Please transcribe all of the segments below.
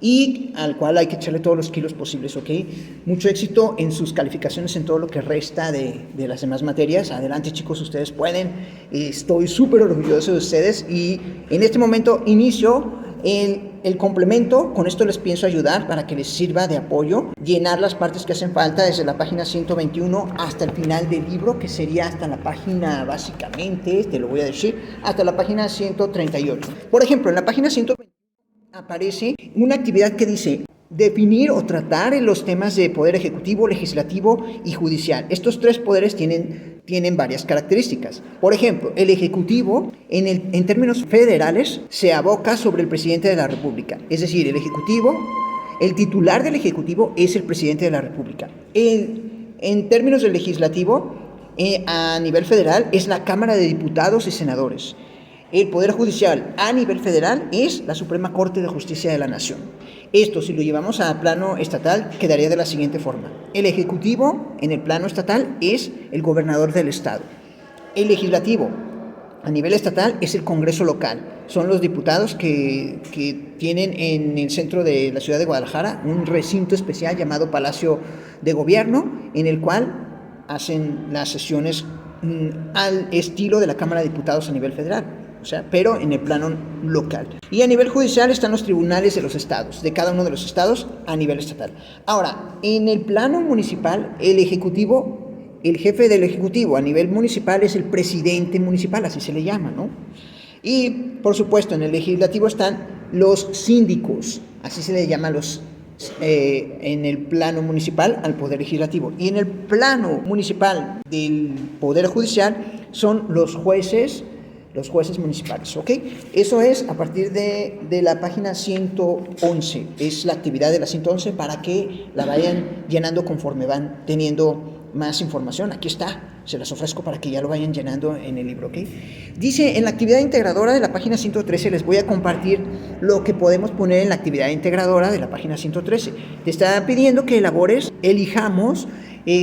y al cual hay que echarle todos los kilos posibles, ¿ok? Mucho éxito en sus calificaciones en todo lo que resta de las demás materias. Adelante, chicos, ustedes pueden. Estoy súper orgulloso de ustedes y en este momento inicio el complemento. Con esto les pienso ayudar para que les sirva de apoyo, llenar las partes que hacen falta desde la página 121 hasta el final del libro, que sería hasta la página, básicamente, te lo voy a decir, hasta la página 138. Por ejemplo, en la página 121 aparece una actividad que dice definir o tratar los temas de poder ejecutivo, legislativo y judicial. Estos tres poderes tienen varias características. Por ejemplo, el ejecutivo, en términos federales, se aboca sobre el presidente de la República. Es decir, el titular del ejecutivo es el presidente de la República. En términos del legislativo, a nivel federal, es la Cámara de Diputados y Senadores. El Poder Judicial a nivel federal es la Suprema Corte de Justicia de la Nación. Esto, si lo llevamos a plano estatal, quedaría de la siguiente forma. El Ejecutivo, en el plano estatal, es el gobernador del estado. El Legislativo, a nivel estatal, es el Congreso local. Son los diputados que tienen en el centro de la ciudad de Guadalajara un recinto especial llamado Palacio de Gobierno, en el cual hacen las sesiones al estilo de la Cámara de Diputados a nivel federal. Pero en el plano local. Y a nivel judicial están los tribunales de los estados, de cada uno de los estados a nivel estatal. Ahora, en el plano municipal, el jefe del ejecutivo a nivel municipal es el presidente municipal, así se le llama, ¿no? Y, por supuesto, en el legislativo están los síndicos, así se le llama en el plano municipal al poder legislativo. Y en el plano municipal del poder judicial son los jueces municipales, ¿ok? Eso es a partir de la página 111, es la actividad de la 111 para que la vayan llenando conforme van teniendo más información. Aquí está, se las ofrezco para que ya lo vayan llenando en el libro, ¿ok? Dice, en la actividad integradora de la página 113 les voy a compartir lo que podemos poner en la actividad integradora de la página 113. Te está pidiendo que elijamos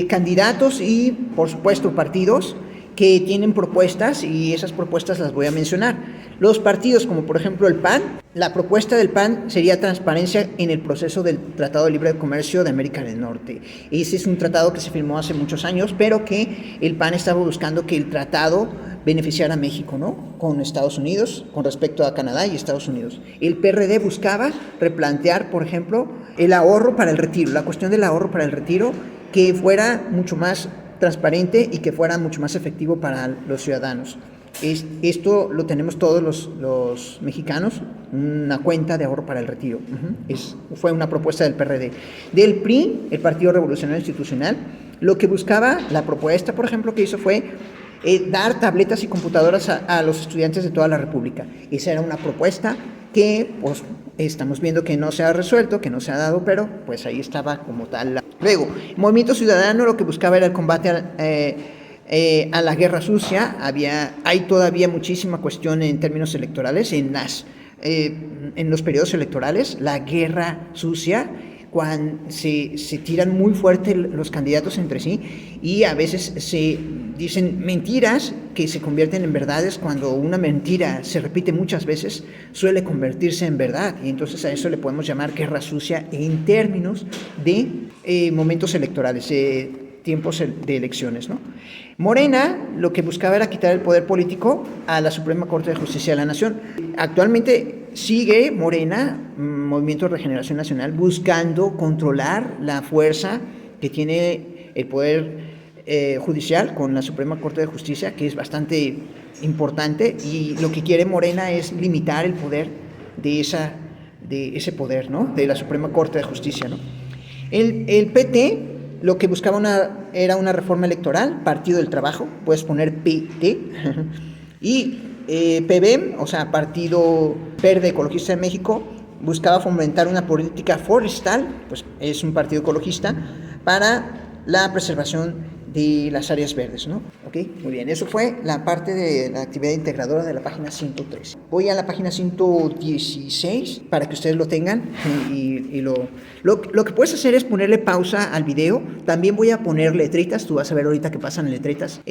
candidatos y, por supuesto, partidos que tienen propuestas, y esas propuestas las voy a mencionar. Los partidos, como por ejemplo el PAN, la propuesta del PAN sería transparencia en el proceso del Tratado de Libre Comercio de América del Norte. Ese es un tratado que se firmó hace muchos años, pero que el PAN estaba buscando que el tratado beneficiara a México, ¿no? Con Estados Unidos, con respecto a Canadá y Estados Unidos. El PRD buscaba replantear, por ejemplo, el ahorro para el retiro, la cuestión del ahorro para el retiro, que fuera mucho más transparente y que fuera mucho más efectivo para los ciudadanos. Esto lo tenemos todos los mexicanos, una cuenta de ahorro para el retiro. Fue una propuesta del PRD. Del PRI, el Partido Revolucionario Institucional, lo que buscaba, la propuesta, por ejemplo, que hizo fue dar tabletas y computadoras a los estudiantes de toda la República. Esa era una propuesta que pues estamos viendo que no se ha resuelto, que no se ha dado, pero pues ahí estaba como tal. Luego, Movimiento Ciudadano lo que buscaba era el combate a la guerra sucia. Hay todavía muchísima cuestión en términos electorales, en los periodos electorales, la guerra sucia, cuando se tiran muy fuerte los candidatos entre sí y a veces se dicen mentiras que se convierten en verdades. Cuando una mentira se repite muchas veces, suele convertirse en verdad, y entonces a eso le podemos llamar guerra sucia en términos de momentos electorales, tiempos de elecciones, ¿no? Morena lo que buscaba era quitar el poder político a la Suprema Corte de Justicia de la Nación. Actualmente sigue Morena, Movimiento de Regeneración Nacional, buscando controlar la fuerza que tiene el poder judicial con la Suprema Corte de Justicia, que es bastante importante, y lo que quiere Morena es limitar el poder de ese poder, ¿no? De la Suprema Corte de Justicia, ¿no? El PT lo que buscaba era una reforma electoral, Partido del Trabajo, puedes poner PT, y PBM, o sea, Partido Verde Ecologista de México, buscaba fomentar una política forestal, pues es un partido ecologista, para la preservación de las áreas verdes, ¿no? ¿ok? Muy bien, eso fue la parte de la actividad integradora de la página 113. Voy a la página 116 para que ustedes lo tengan y lo que puedes hacer es ponerle pausa al video. También voy a poner letritas, tú vas a ver ahorita que pasan letritas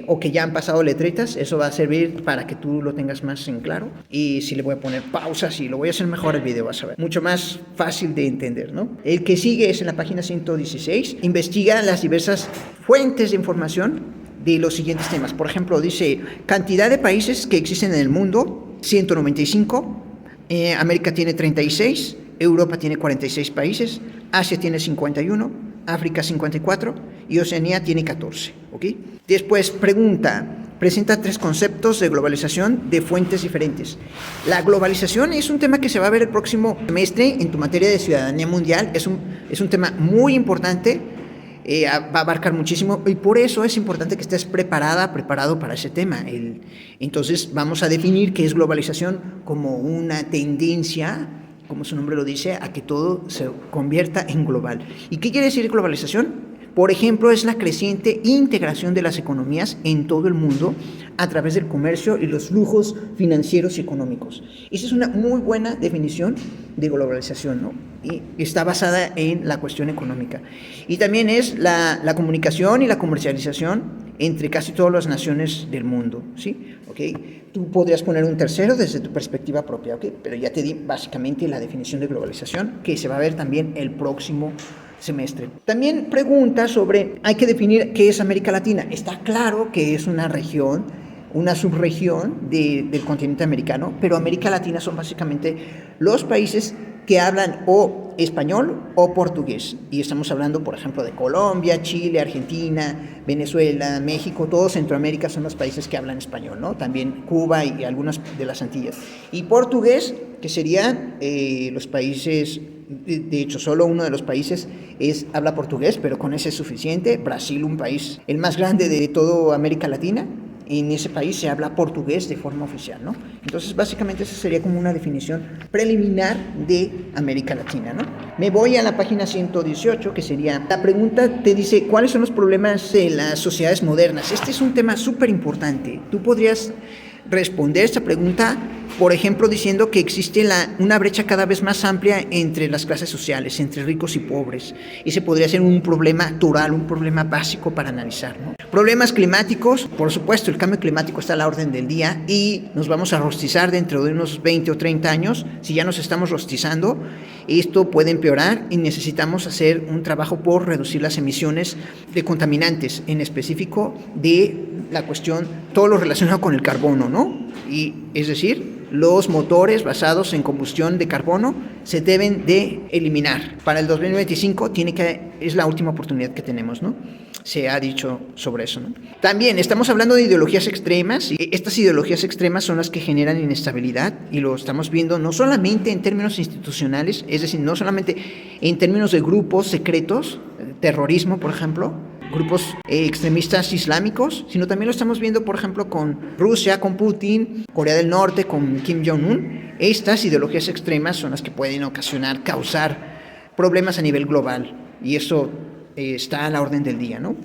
o que ya han pasado letritas, eso va a servir para que tú lo tengas más en claro. Y si le voy a poner pausas y lo voy a hacer mejor el video, vas a ver, mucho más fácil de entender, ¿no? El que sigue es en la página 116, investiga las diversas fuentes de información de los siguientes temas. Por ejemplo, dice cantidad de países que existen en el mundo, 195, América tiene 36, Europa tiene 46 países, Asia tiene 51, África 54 y Oceanía tiene 14, ¿ok? Después presenta 3 conceptos de globalización de fuentes diferentes. La globalización es un tema que se va a ver el próximo semestre en tu materia de ciudadanía mundial, es un tema muy importante. Va a abarcar muchísimo y por eso es importante que estés preparado para ese tema. Entonces vamos a definir qué es globalización como una tendencia, como su nombre lo dice, a que todo se convierta en global. ¿Y qué quiere decir globalización? Por ejemplo, es la creciente integración de las economías en todo el mundo a través del comercio y los flujos financieros y económicos. Esa es una muy buena definición de globalización, ¿no? Y está basada en la cuestión económica. Y también es la comunicación y la comercialización entre casi todas las naciones del mundo, ¿sí? ¿Okay? Tú podrías poner un tercero desde tu perspectiva propia, ¿ok? Pero ya te di básicamente la definición de globalización, que se va a ver también el próximo semestre. También pregunta sobre, hay que definir qué es América Latina. Está claro que es una región, una subregión del continente americano, pero América Latina son básicamente los países que hablan o español o portugués. Y estamos hablando, por ejemplo, de Colombia, Chile, Argentina, Venezuela, México, todo Centroamérica son los países que hablan español, ¿no? También Cuba y algunas de las Antillas. Y portugués, que serían los países, de hecho, solo uno de los países habla portugués, pero con ese es suficiente. Brasil, un país, el más grande de toda América Latina. En ese país se habla portugués de forma oficial, ¿no? Entonces, básicamente, esa sería como una definición preliminar de América Latina, ¿no? Me voy a la página 118, que sería, la pregunta te dice, ¿cuáles son los problemas de las sociedades modernas? Este es un tema súper importante. Tú podrías responder esta pregunta, por ejemplo, diciendo que existe una brecha cada vez más amplia entre las clases sociales, entre ricos y pobres. Ese podría ser un problema natural, un problema básico para analizar, ¿no? Problemas climáticos, por supuesto, el cambio climático está a la orden del día y nos vamos a rostizar dentro de unos 20 o 30 años. Si ya nos estamos rostizando, esto puede empeorar y necesitamos hacer un trabajo por reducir las emisiones de contaminantes, en específico de la cuestión, todo lo relacionado con el carbono, ¿no? Y es decir, los motores basados en combustión de carbono se deben de eliminar. Para el 2025 es la última oportunidad que tenemos, ¿no? Se ha dicho sobre eso, ¿no? También estamos hablando de ideologías extremas y estas ideologías extremas son las que generan inestabilidad y lo estamos viendo no solamente en términos institucionales, es decir, no solamente en términos de grupos secretos, terrorismo, por ejemplo, grupos extremistas islámicos, sino también lo estamos viendo, por ejemplo, con Rusia, con Putin, Corea del Norte, con Kim Jong-un. Estas ideologías extremas son las que pueden causar problemas a nivel global y eso está a la orden del día, ¿no?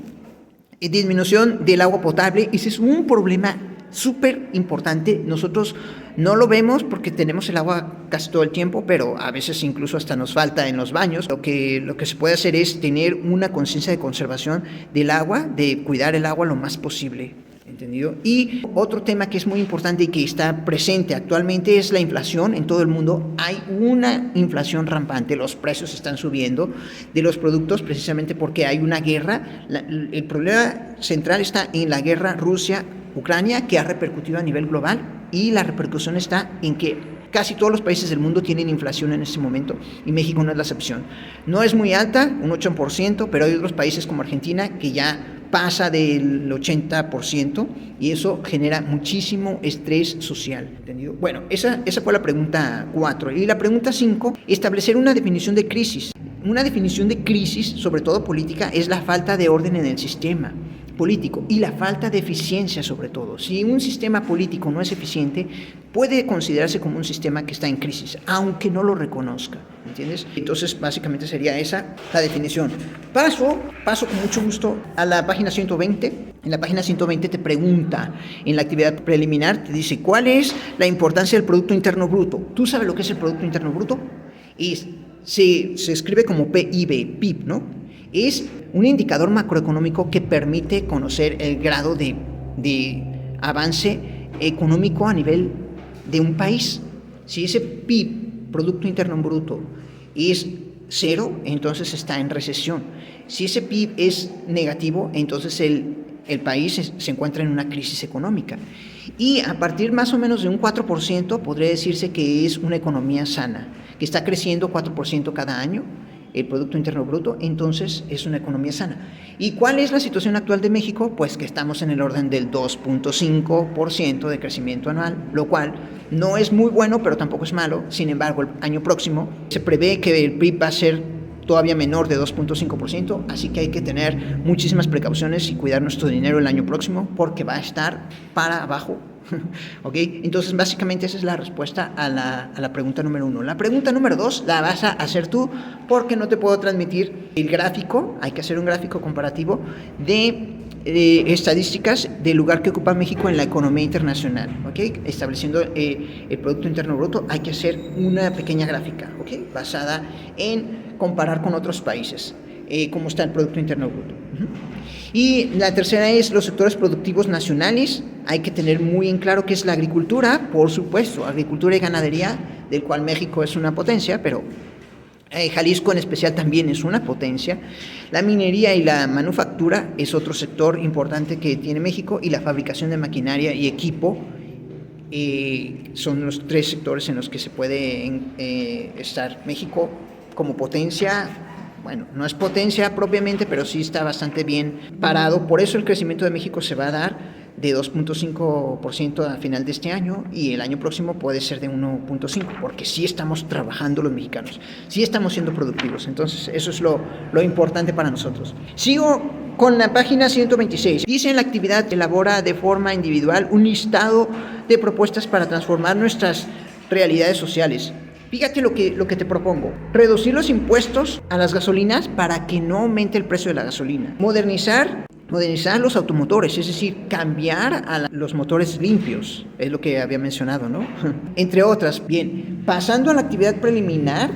Disminución del agua potable, ese es un problema súper importante. Nosotros no lo vemos porque tenemos el agua casi todo el tiempo, pero a veces incluso hasta nos falta en los baños. Lo que se puede hacer es tener una conciencia de conservación del agua, de cuidar el agua lo más posible, ¿entendido? Y otro tema que es muy importante y que está presente actualmente es la inflación en todo el mundo. Hay una inflación rampante, los precios están subiendo de los productos precisamente porque hay una guerra. El problema central está en la guerra Rusia-Ucrania, que ha repercutido a nivel global, y la repercusión está en que casi todos los países del mundo tienen inflación en este momento y México no es la excepción. No es muy alta, un 8%, pero hay otros países como Argentina que ya pasa del 80% y eso genera muchísimo estrés social, ¿entendido? Bueno, esa fue la pregunta 4. Y la pregunta 5, establecer una definición de crisis. Una definición de crisis, sobre todo política, es la falta de orden en el sistema político y la falta de eficiencia sobre todo. Si un sistema político no es eficiente, puede considerarse como un sistema que está en crisis, aunque no lo reconozca, ¿entiendes? Entonces, básicamente sería esa la definición. Paso con mucho gusto a la página 120. En la página 120 te pregunta, en la actividad preliminar, te dice, ¿cuál es la importancia del Producto Interno Bruto? ¿Tú sabes lo que es el Producto Interno Bruto? Se escribe como PIB, ¿no? Es un indicador macroeconómico que permite conocer el grado de avance económico a nivel de un país. Si ese PIB, Producto Interno Bruto, es cero, entonces está en recesión. Si ese PIB es negativo, entonces el país se encuentra en una crisis económica. Y a partir más o menos de un 4%, podría decirse que es una economía sana, que está creciendo 4% cada año, el Producto Interno Bruto, entonces es una economía sana. ¿Y cuál es la situación actual de México? Pues que estamos en el orden del 2.5% de crecimiento anual, lo cual no es muy bueno, pero tampoco es malo. Sin embargo, el año próximo se prevé que el PIB va a ser todavía menor de 2.5%, así que hay que tener muchísimas precauciones y cuidar nuestro dinero el año próximo porque va a estar para abajo. ¿Ok? Entonces, básicamente esa es la respuesta a la pregunta número 1. La pregunta número 2 la vas a hacer tú porque no te puedo transmitir el gráfico. Hay que hacer un gráfico comparativo de estadísticas del lugar que ocupa México en la economía internacional, ¿ok? Estableciendo el Producto Interno Bruto, hay que hacer una pequeña gráfica, ¿ok? Basada en comparar con otros países, cómo está el Producto Interno Bruto. Y la tercera es los sectores productivos nacionales. Hay que tener muy en claro qué es la agricultura, por supuesto, agricultura y ganadería, del cual México es una potencia, pero Jalisco en especial también es una potencia. La minería y la manufactura es otro sector importante que tiene México, y la fabricación de maquinaria y equipo son los tres sectores en los que se puede estar México como potencia. Bueno, no es potencia propiamente, pero sí está bastante bien parado. Por eso el crecimiento de México se va a dar de 2.5% a final de este año, y el año próximo puede ser de 1.5%, porque sí estamos trabajando los mexicanos, sí estamos siendo productivos. Entonces eso es lo importante para nosotros. Sigo con la página 126. Dice: en la actividad elabora de forma individual un listado de propuestas para transformar nuestras realidades sociales. Fíjate lo que te propongo: reducir los impuestos a las gasolinas para que no aumente el precio de la gasolina, modernizar los automotores, es decir, cambiar a los motores limpios, es lo que había mencionado, ¿no? Entre otras. Bien, pasando a la actividad preliminar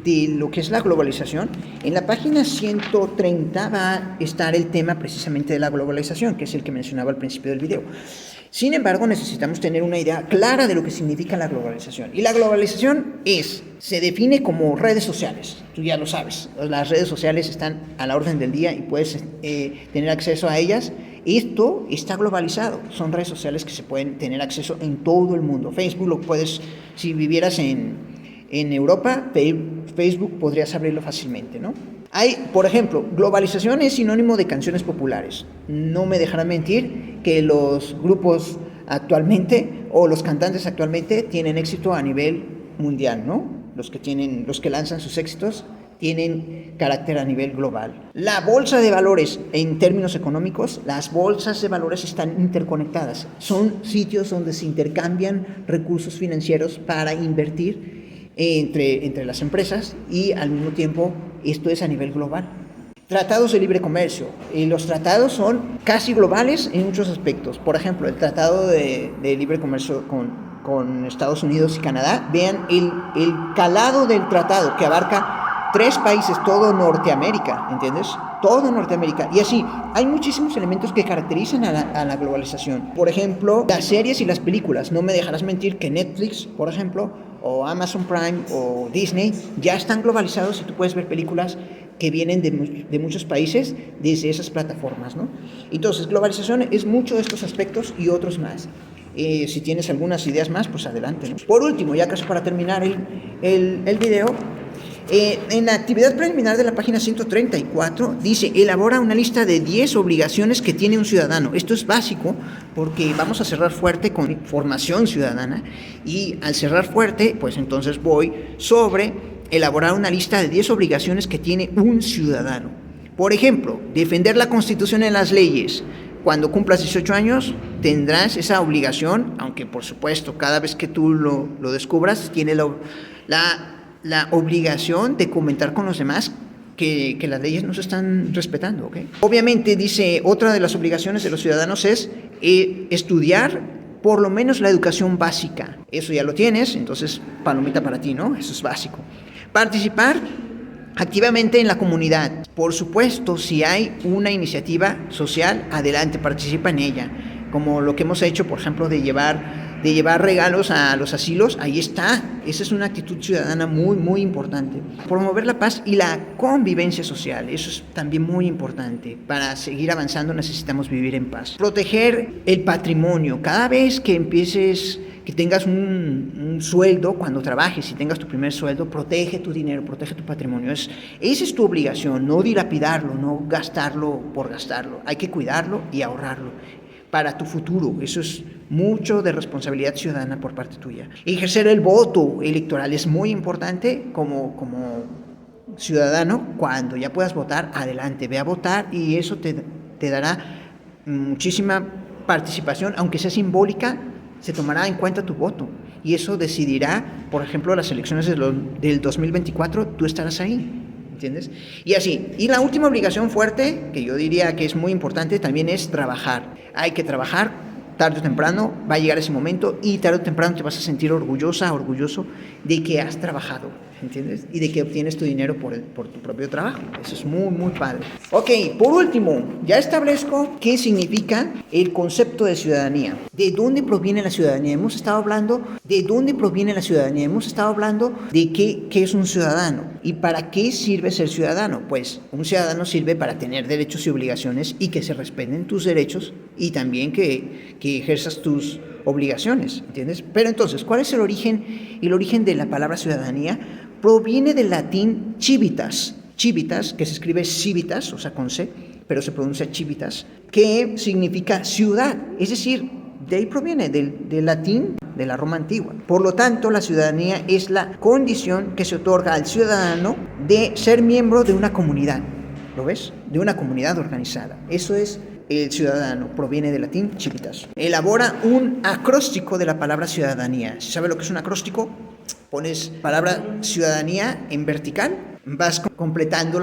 de lo que es la globalización, en la página 130 va a estar el tema precisamente de la globalización, que es el que mencionaba al principio del video. Sin embargo, necesitamos tener una idea clara de lo que significa la globalización. Y la globalización se define como redes sociales. Tú ya lo sabes, las redes sociales están a la orden del día y puedes tener acceso a ellas. Esto está globalizado. Son redes sociales que se pueden tener acceso en todo el mundo. Facebook lo puedes, si vivieras en Europa, Facebook podrías abrirlo fácilmente, ¿no? Por ejemplo, globalización es sinónimo de canciones populares. No me dejarán mentir que los grupos actualmente, o los cantantes actualmente, tienen éxito a nivel mundial, ¿no? Los que lanzan sus éxitos tienen carácter a nivel global. La bolsa de valores, en términos económicos, las bolsas de valores están interconectadas. Son sitios donde se intercambian recursos financieros para invertir entre las empresas, y al mismo tiempo esto es a nivel global. Tratados de libre comercio. Los tratados son casi globales en muchos aspectos. Por ejemplo, el tratado de libre comercio con Estados Unidos y Canadá. Vean el calado del tratado, que abarca 3 países, todo Norteamérica, ¿entiendes? Todo Norteamérica. Y así, hay muchísimos elementos que caracterizan a la globalización. Por ejemplo, las series y las películas. No me dejarás mentir que Netflix, por ejemplo, o Amazon Prime o Disney ya están globalizados, y tú puedes ver películas que vienen de muchos países desde esas plataformas, ¿no? Entonces, globalización es mucho de estos aspectos y otros más. Si tienes algunas ideas más, pues adelante, ¿no? Por último, ya casi para terminar el video, en la actividad preliminar de la página 134 dice: elabora una lista de 10 obligaciones que tiene un ciudadano. Esto es básico porque vamos a cerrar fuerte con formación ciudadana, y al cerrar fuerte, pues entonces voy sobre elaborar una lista de 10 obligaciones que tiene un ciudadano. Por ejemplo, defender la Constitución en las leyes. Cuando cumplas 18 años tendrás esa obligación, aunque por supuesto cada vez que tú lo descubras, tiene la obligación de comentar con los demás que las leyes no se están respetando, ¿ok? Obviamente, dice, otra de las obligaciones de los ciudadanos es estudiar por lo menos la educación básica. Eso ya lo tienes, entonces palomita para ti, ¿no? Eso es básico. Participar activamente en la comunidad. Por supuesto, si hay una iniciativa social, adelante, participa en ella. Como lo que hemos hecho, por ejemplo, de llevar regalos a los asilos, ahí está. Esa es una actitud ciudadana muy, muy importante. Promover la paz y la convivencia social, eso es también muy importante. Para seguir avanzando necesitamos vivir en paz. Proteger el patrimonio. Cada vez que tengas un sueldo, cuando trabajes y tengas tu primer sueldo, protege tu dinero, protege tu patrimonio. Esa es tu obligación, no dilapidarlo, no gastarlo por gastarlo. Hay que cuidarlo y ahorrarlo para tu futuro. Eso es mucho de responsabilidad ciudadana por parte tuya. Ejercer el voto electoral es muy importante como ciudadano. Cuando ya puedas votar, adelante, ve a votar y eso te dará muchísima participación, aunque sea simbólica, se tomará en cuenta tu voto y eso decidirá, por ejemplo, las elecciones del 2024, tú estarás ahí. ¿Entiendes? Y así. Y la última obligación fuerte, que yo diría que es muy importante, también es trabajar. Hay que trabajar, tarde o temprano va a llegar ese momento y tarde o temprano te vas a sentir orgulloso de que has trabajado, ¿entiendes? Y de que obtienes tu dinero por tu propio trabajo. Eso es muy, muy padre. Ok, por último, ya establezco qué significa el concepto de ciudadanía. ¿De dónde proviene la ciudadanía? Hemos estado hablando de dónde proviene la ciudadanía. Hemos estado hablando de qué es un ciudadano y para qué sirve ser ciudadano. Pues un ciudadano sirve para tener derechos y obligaciones y que se respeten tus derechos y también que ejerzas tus obligaciones, ¿entiendes? Pero entonces, ¿cuál es el origen? El origen de la palabra ciudadanía proviene del latín civitas, que se escribe civitas, o sea, con C, pero se pronuncia civitas, que significa ciudad, es decir, de ahí proviene del latín de la Roma antigua. Por lo tanto, la ciudadanía es la condición que se otorga al ciudadano de ser miembro de una comunidad, ¿lo ves? De una comunidad organizada. Eso es el ciudadano, proviene del latín civitas. Elabora un acróstico de la palabra ciudadanía. ¿Se sabe lo que es un acróstico? Pones palabra ciudadanía en vertical, vas completando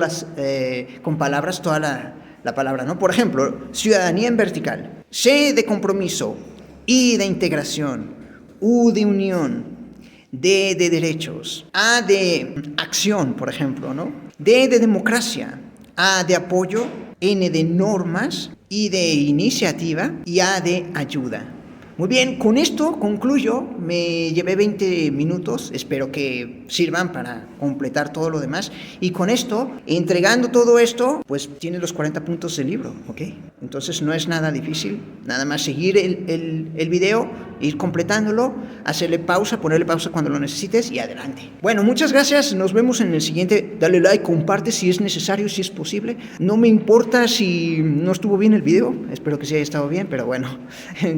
con palabras toda la palabra, ¿no? Por ejemplo, ciudadanía en vertical. C de compromiso, I de integración, U de unión, D de derechos, A de acción, por ejemplo, ¿no? D de democracia, A de apoyo, N de normas, I de iniciativa y A de ayuda. Muy bien, con esto concluyo. Me llevé 20 minutos, espero que sirvan para completar todo lo demás. Y con esto, entregando todo esto, pues tienes los 40 puntos del libro, ¿ok? Entonces no es nada difícil, nada más seguir el video, ir completándolo, hacerle pausa, ponerle pausa cuando lo necesites y adelante. Bueno, muchas gracias, nos vemos en el siguiente. Dale like, comparte si es necesario, si es posible. No me importa si no estuvo bien el video, espero que sí haya estado bien, pero bueno,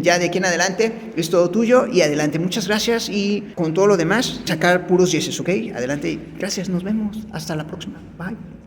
ya de aquí en adelante es todo tuyo y adelante. Muchas gracias y con todo lo demás, sacar puros dieces, ¿ok? Adelante, gracias, nos vemos, hasta la próxima, bye.